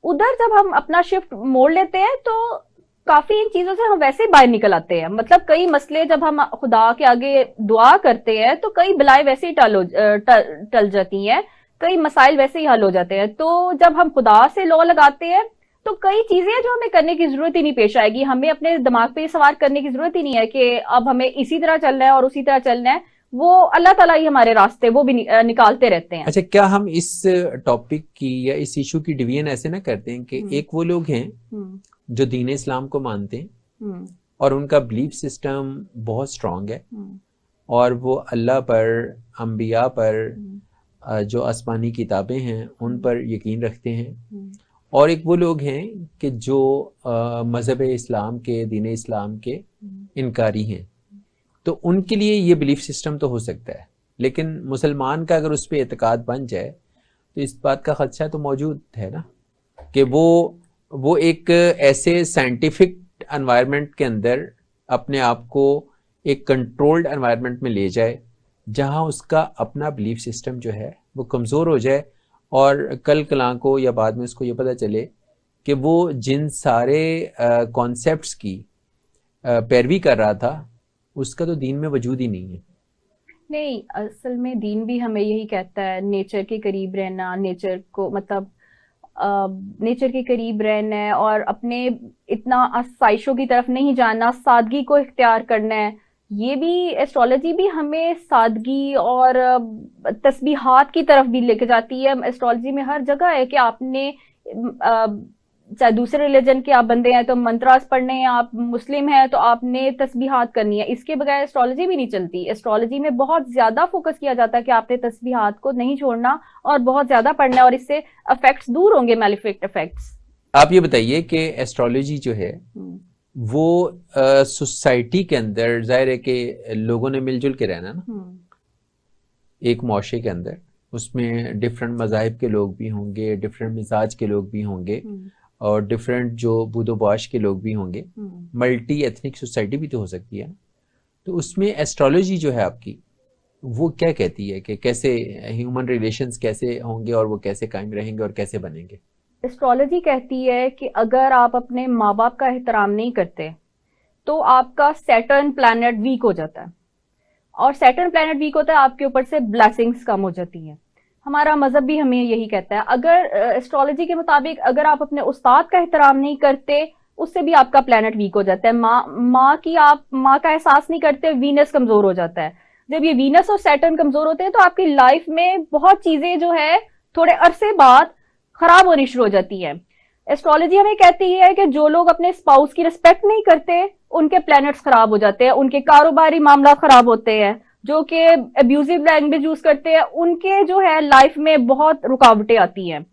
उधर जब हम अपना शिफ्ट मोड़ लेते हैं तो काफी इन चीजों से हम वैसे ही बाहर निकल आते हैं। मतलब कई मसले जब हम खुदा के आगे दुआ करते हैं तो कई बलाएं वैसे ही टल जाती हैं, कई मसाइल वैसे ही हल हो जाते हैं। तो जब हम खुदा से लॉ लगाते हैं तो कई चीजें जो हमें करने की जरूरत ही नहीं पेश आएगी। हमें अपने दिमाग पे सवार करने की जरूरत ही नहीं है कि अब हमें इसी तरह चलना है और उसी तरह चलना है। वो अल्लाह ताला ही हमारे रास्ते वो भी निकालते रहते हैं। अच्छा, क्या हम इस टॉपिक की या इस इशू की डिवीजन ऐसे ना करते हैं कि एक वो लोग हैं जो दीन इस्लाम को मानते हैं और उनका बिलीफ सिस्टम बहुत स्ट्रांग है और वो अल्लाह पर, अंबिया पर, जो आसमानी किताबें हैं उन पर यकीन रखते हैं, और एक वो लोग हैं कि जो मज़हब इस्लाम के, दीन इस्लाम के इनकारी हैं। तो उनके लिए ये बिलीफ सिस्टम तो हो सकता है, लेकिन मुसलमान का अगर उस पर एतकाद बन जाए तो इस बात का खदशा तो मौजूद है ना कि वो एक ऐसे साइंटिफिक एनवायरनमेंट के अंदर अपने आप को एक कंट्रोल्ड एनवायरनमेंट में ले जाए जहां उसका अपना बिलीफ सिस्टम जो है वो कमज़ोर हो जाए और कल कलां को या बाद में उसको ये पता चले कि वो जिन सारे कॉन्सेप्ट्स की पैरवी कर रहा था उसका तो दीन में वजूद ही नहीं है। नहीं, असल में दीन भी हमें यही कहता है, नेचर के करीब रहना, नेचर को मतलब नेचर के करीब रहना है और अपने इतना आसाइशों की तरफ नहीं जाना, सादगी को इख्तियार करना है। ये भी एस्ट्रोलॉजी भी हमें सादगी और तस्बीहात की तरफ भी लेके जाती है। एस्ट्रोलॉजी में हर जगह है कि आपने चाहे दूसरे रिलीजन के आप बंदे हैं तो मंत्रास पढ़ने हैं, आप मुस्लिम हैं तो आपने तस्बीहात करनी है। इसके बगैर एस्ट्रोलॉजी भी नहीं चलती। एस्ट्रोलॉजी में बहुत ज्यादा फोकस किया जाता है कि आपने तस्बीहात को नहीं छोड़ना और बहुत ज्यादा पढ़ना है और इससे इफेक्ट्स दूर होंगे, मैलिफिक इफेक्ट्स। आप ये बताइए कि एस्ट्रोलॉजी जो है वो सोसाइटी के अंदर, जाहिर है कि लोगों ने मिलजुल के रहना ना एक मुआशरे के अंदर, उसमें डिफरेंट मज़ाहिब के लोग भी होंगे, डिफरेंट मिजाज के लोग भी होंगे और डिफरेंट जो बूदोबाश के लोग भी होंगे, मल्टी एथनिक सोसाइटी भी तो हो सकती है। तो उसमें एस्ट्रोलॉजी जो है आपकी वो क्या कहती है कि कैसे ह्यूमन रिलेशंस कैसे होंगे और वो कैसे कायम रहेंगे और कैसे बनेंगे? एस्ट्रोलॉजी कहती है कि अगर आप अपने माँ बाप का एहतराम नहीं करते तो आपका सैटर्न प्लैनेट वीक हो जाता है और सैटर्न प्लैनेट वीक होता है, आपके ऊपर से ब्लेसिंग्स कम हो जाती हैं। हमारा मजहब भी हमें यही कहता है। अगर एस्ट्रोलॉजी के मुताबिक अगर आप अपने उस्ताद का एहतराम नहीं करते उससे भी आपका प्लैनेट वीक हो जाता है। माँ का एहसास नहीं करते, वीनस कमजोर हो जाता है। जब ये वीनस और सैटर्न कमजोर होते हैं तो आपकी लाइफ में बहुत चीजें जो है थोड़े अरसे बाद खराब होनी शुरू हो जाती है। एस्ट्रोलॉजी हमें कहती है कि जो लोग अपने स्पाउस की रिस्पेक्ट नहीं करते उनके प्लैनेट्स खराब हो जाते हैं, उनके कारोबारी मामला खराब होते हैं। जो कि अब्यूजिव लैंग्वेज यूज करते हैं उनके जो है लाइफ में बहुत रुकावटें आती हैं।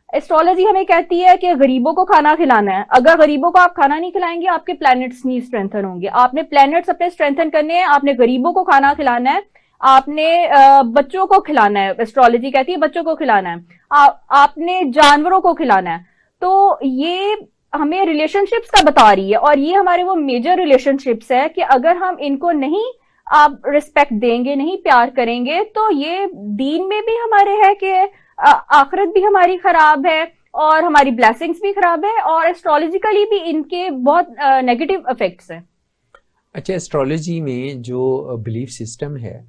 एस्ट्रोलॉजी हमें कहती है कि गरीबों को खाना खिलाना है। अगर गरीबों को आप खाना नहीं खिलाएंगे आपके प्लैनेट्स नहीं स्ट्रेंथन होंगे। आपने प्लैनेट्स अपने स्ट्रेंथन करने हैं, आपने गरीबों को खाना खिलाना है, आपने बच्चों को खिलाना है। एस्ट्रोलॉजी कहती है बच्चों को खिलाना है, आपने जानवरों को खिलाना है। तो ये हमें रिलेशनशिप्स का बता रही है और ये हमारे वो मेजर रिलेशनशिप्स है कि अगर हम इनको नहीं आप रिस्पेक्ट देंगे, नहीं प्यार करेंगे तो ये दीन में भी हमारे है कि आखिरत भी हमारी खराब है और हमारी ब्लेसिंग्स भी खराब है और एस्ट्रोलॉजिकली भी इनके बहुत नेगेटिव इफेक्ट्स हैं। अच्छा, एस्ट्रोलॉजी में जो बिलीफ सिस्टम है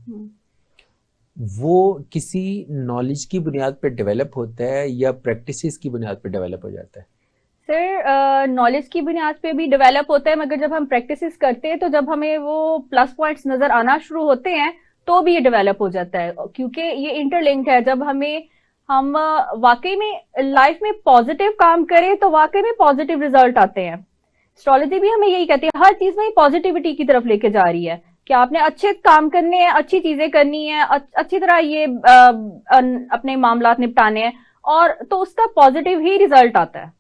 वो किसी नॉलेज की बुनियाद पर डेवलप होता है या प्रैक्टिसेस की बुनियाद पर डेवलप हो जाता है? सर, नॉलेज की बुनियाद पे भी डेवलप होता है, मगर जब हम प्रैक्टिसेस करते हैं तो जब हमें वो प्लस पॉइंट्स नजर आना शुरू होते हैं तो भी ये डेवलप हो जाता है, क्योंकि ये इंटरलिंक्ड है। जब हम वाकई में लाइफ में पॉजिटिव काम करें तो वाकई में पॉजिटिव रिजल्ट आते हैं। एस्ट्रोलॉजी भी हमें यही कहती है, हर चीज में पॉजिटिविटी की तरफ लेके जा रही है कि आपने अच्छे काम करने हैं, अच्छी चीजें करनी है, अच्छी तरह ये अपने मामलात निपटाने हैं और तो उसका पॉजिटिव ही रिजल्ट आता है।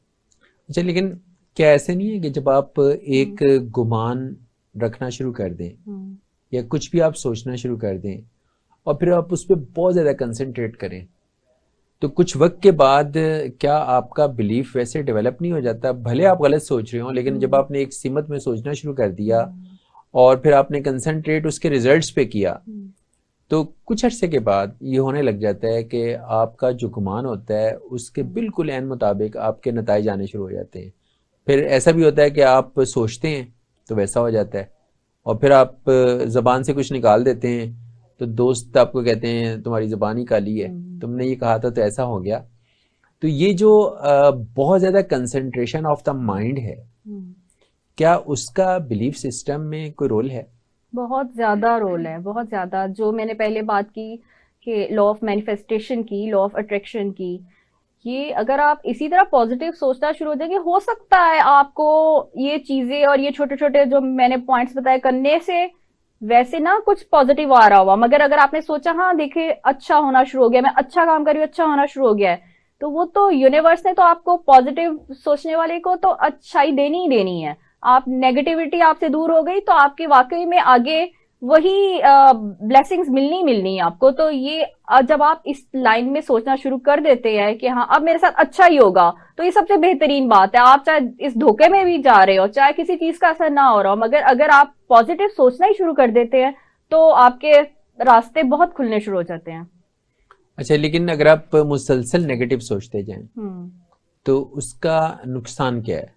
अच्छा, लेकिन क्या ऐसे नहीं है कि जब आप एक गुमान रखना शुरू कर दें या कुछ भी आप सोचना शुरू कर दें और फिर आप उस पर बहुत ज़्यादा कंसंट्रेट करें तो कुछ वक्त के बाद क्या आपका बिलीफ वैसे डेवलप नहीं हो जाता? भले आप गलत सोच रहे हो, लेकिन जब आपने एक सीमत में सोचना शुरू कर दिया और फिर आपने कंसंट्रेट उसके रिजल्ट्स पे किया तो कुछ अरसे के बाद ये होने लग जाता है कि आपका जो गुमान होता है उसके बिल्कुल ऐन मुताबिक आपके नताइज आने शुरू हो जाते हैं। फिर ऐसा भी होता है कि आप सोचते हैं तो वैसा हो जाता है और फिर आप ज़बान से कुछ निकाल देते हैं तो दोस्त आपको कहते हैं तुम्हारी ज़बान ही काली है, तुमने ये कहा था तो ऐसा हो गया। तो ये जो बहुत ज़्यादा कंसंट्रेशन ऑफ द माइंड है, क्या उसका बिलीफ सिस्टम में कोई रोल है? बहुत ज्यादा रोल है, बहुत ज्यादा। जो मैंने पहले बात की कि लॉ ऑफ मैनिफेस्टेशन की, लॉ ऑफ अट्रैक्शन की, ये अगर आप इसी तरह पॉजिटिव सोचना शुरू हो जाएंगे, हो सकता है आपको ये चीजें और ये छोटे छोटे जो मैंने पॉइंट्स बताए करने से वैसे ना कुछ पॉजिटिव आ रहा हुआ, मगर अगर आपने सोचा हाँ देखिए अच्छा होना शुरू हो गया, मैं अच्छा काम कर रही हूँ, अच्छा होना शुरू हो गया है, तो वो तो यूनिवर्स ने तो आपको पॉजिटिव सोचने वाले को तो अच्छाई देनी ही देनी है। आप नेगेटिविटी आपसे दूर हो गई तो आपके वाकई में आगे वही ब्लेसिंग्स मिलनी ही मिलनी है आपको। तो ये जब आप इस लाइन में सोचना शुरू कर देते हैं कि हाँ अब मेरे साथ अच्छा ही होगा, तो ये सबसे बेहतरीन बात है। आप चाहे इस धोखे में भी जा रहे हो, चाहे किसी चीज का असर ना हो रहा हो, मगर अगर आप पॉजिटिव सोचना ही शुरू कर देते हैं तो आपके रास्ते बहुत खुलने शुरू हो जाते हैं। अच्छा, लेकिन अगर आप मुसलसल नेगेटिव सोचते जाएं हम्म। तो उसका नुकसान क्या है?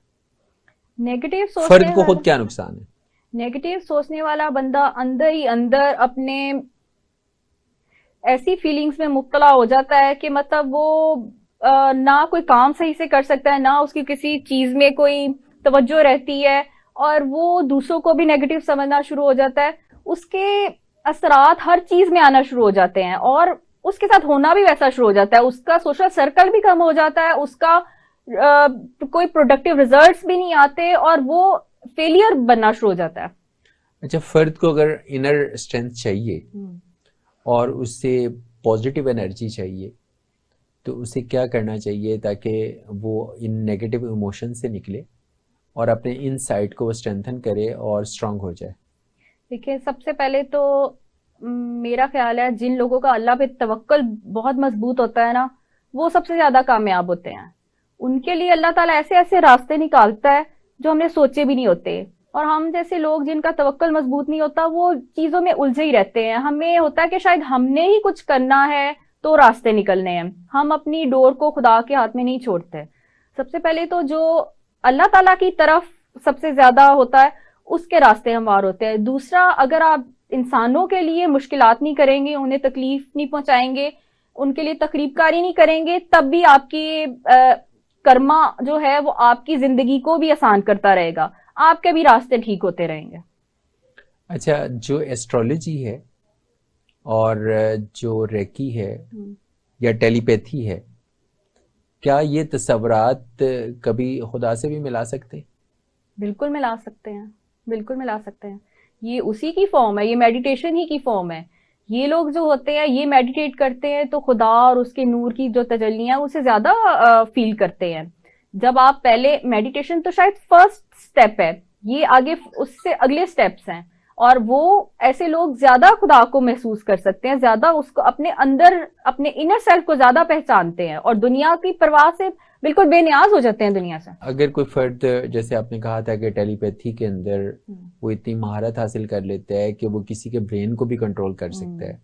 नेगेटिव फर्द सोचने को वाला खुद क्या नुकसान है? नेगेटिव सोचने वाला बंदा अंदर ही अंदर अपने ऐसी फीलिंग्स में मुब्तला हो जाता है कि मतलब वो ना कोई काम सही से कर सकता है, ना उसकी किसी चीज में कोई तवज्जो रहती है, और वो दूसरों को भी नेगेटिव समझना शुरू हो जाता है। उसके असरात हर चीज में आना शुरू हो जाते हैं और उसके साथ होना भी वैसा शुरू हो जाता है। उसका सोशल सर्कल भी कम हो जाता है, उसका कोई प्रोडक्टिव रिजल्ट्स भी नहीं आते और वो फेलियर बनना शुरू हो जाता है। अच्छा, फर्द को अगर इनर स्ट्रेंथ चाहिए और उससे पॉजिटिव एनर्जी चाहिए तो उसे क्या करना चाहिए ताकि वो इन नेगेटिव इमोशन से निकले और अपने इनसाइट को स्ट्रेंथन करे और स्ट्रांग हो जाए? देखिए, सबसे पहले तो मेरा ख्याल है जिन लोगों का अल्लाह पे तवक्कल बहुत मजबूत होता है ना, वो सबसे ज्यादा कामयाब होते हैं। उनके लिए अल्लाह ताला ऐसे ऐसे रास्ते निकालता है जो हमने सोचे भी नहीं होते। और हम जैसे लोग जिनका तवक्कल मजबूत नहीं होता, वो चीजों में उलझे ही रहते हैं। हमें होता है कि शायद हमने ही कुछ करना है तो रास्ते निकलने हैं, हम अपनी डोर को खुदा के हाथ में नहीं छोड़ते। सबसे पहले तो जो अल्लाह ताला की तरफ सबसे ज्यादा होता है, उसके रास्ते हमवार होते हैं। दूसरा, अगर आप इंसानों के लिए मुश्किलात नहीं करेंगे, उन्हें तकलीफ नहीं पहुंचाएंगे, उनके लिए तकरीबकारी नहीं करेंगे, तब भी आपकी कर्मा जो है वो आपकी जिंदगी को भी आसान करता रहेगा, आपके भी रास्ते ठीक होते रहेंगे। अच्छा, जो एस्ट्रोलॉजी है और जो रेकी है या टेलीपैथी है, क्या ये तस्वरात कभी खुदा से भी मिला सकते? बिल्कुल मिला सकते हैं, बिल्कुल मिला सकते हैं। ये उसी की फॉर्म है, ये मेडिटेशन ही की फॉर्म है। ये लोग जो होते हैं ये मेडिटेट करते हैं तो खुदा और उसके नूर की जो तजल्लियां उसे ज्यादा फील करते हैं। जब आप पहले मेडिटेशन तो शायद फर्स्ट स्टेप है, ये आगे उससे अगले स्टेप्स हैं, और वो ऐसे लोग ज्यादा खुदा को महसूस कर सकते हैं, ज्यादा उसको अपने अंदर अपने इनर सेल्फ को ज्यादा पहचानते हैं और दुनिया की परवाह से बिल्कुल बेनियाज हो जाते हैं दुनिया से। अगर कोई फर्द, जैसे आपने कहा था कि टेलीपैथी के अंदर वो इतनी महारत हासिल कर लेता है कि वो किसी के ब्रेन को भी कंट्रोल कर सकता है,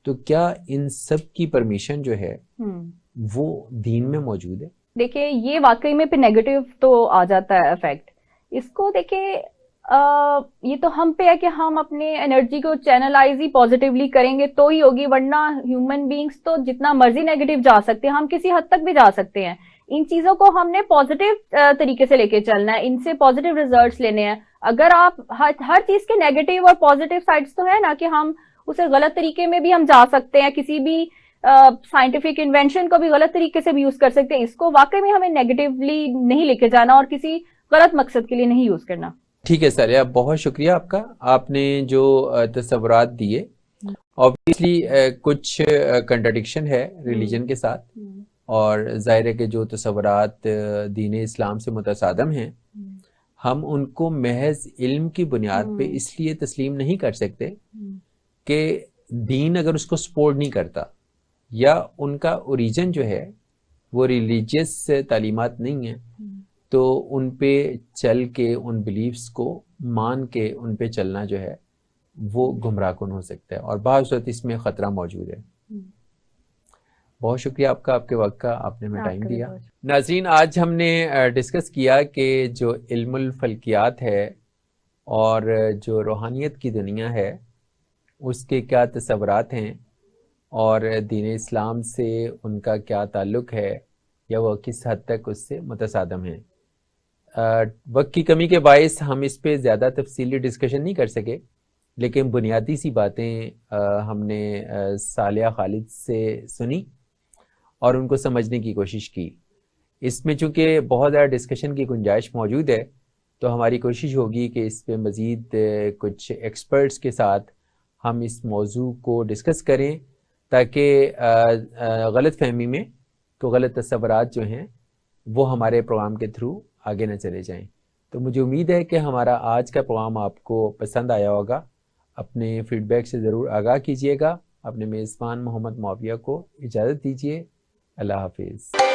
तो क्या इन सब की परमिशन जो है वो दीन में मौजूद है? देखिए, ये वाकई में फिर नेगेटिव तो आ जाता है इफेक्ट। इसको देखिए, ये तो हम पे है कि हम अपने एनर्जी को चैनलाइज ही पॉजिटिवली करेंगे तो ही होगी, वरना ह्यूमन बीइंग्स तो जितना मर्जी नेगेटिव जा सकते हैं, हम किसी हद तक भी जा सकते हैं। इन चीजों को हमने पॉजिटिव तरीके से लेके चलना है, इनसे पॉजिटिव रिजल्ट्स लेने हैं। अगर आप हर चीज के नेगेटिव और पॉजिटिव साइड्स तो है ना, कि हम उसे गलत तरीके में भी हम जा सकते हैं, किसी भी साइंटिफिक इन्वेंशन को भी गलत तरीके से भी यूज कर सकते हैं। इसको वाकई में हमें नेगेटिवली नहीं लेके जाना और किसी गलत मकसद के लिए नहीं यूज करना। ठीक है सर, बहुत शुक्रिया आपका। आपने जो तस्वुरात दिए, ऑब्वियसली कुछ कंट्राडिक्शन है रिलीजन के साथ, और जाहिर है कि जो तस्वुरात दीन इस्लाम से मुतसादम हैं, हम उनको महज इल्म की बुनियाद पे इसलिए तस्लीम नहीं कर सकते कि दीन अगर उसको सपोर्ट नहीं करता या उनका ओरिजिन जो है वो रिलीजियस तालीमात नहीं है, तो उन पे चल के उन बिलीफ्स को मान के उन पे चलना जो है वो गुमराहकुन हो सकता है और बाज़ वक़्त इसमें ख़तरा मौजूद है। बहुत शुक्रिया आपका, आपके वक्त का, आपने हमें टाइम दिया। नाज़रीन, आज हमने डिस्कस किया कि जो इल्मुल फ़ल्कियात है और जो रूहानियत की दुनिया है उसके क्या तस्वुरात हैं और दीन इस्लाम से उनका क्या ताल्लुक़ है या वह किस हद तक उससे मुतसादम है। वक्त की कमी के बायस हम इस पे ज़्यादा तफसीली डिस्कशन नहीं कर सके, लेकिन बुनियादी सी बातें हमने सालिया खालिद से सुनी और उनको समझने की कोशिश की। इसमें चूँकि बहुत ज़्यादा डिस्कशन की गुंजाइश मौजूद है, तो हमारी कोशिश होगी कि इस पे मज़ीद कुछ एक्सपर्ट्स के साथ हम इस मौजू को डिस्कस करें, ताकि गलत फहमी में तो गलत तस्वुरात जो हैं वो हमारे प्रोग्राम के थ्रू आगे न चले जाएं। तो मुझे उम्मीद है कि हमारा आज का प्रोग्राम आपको पसंद आया होगा। अपने फीडबैक से ज़रूर आगाह कीजिएगा। अपने मेज़बान मोहम्मद मुआविया को इजाज़त दीजिए। अल्लाह हाफिज़।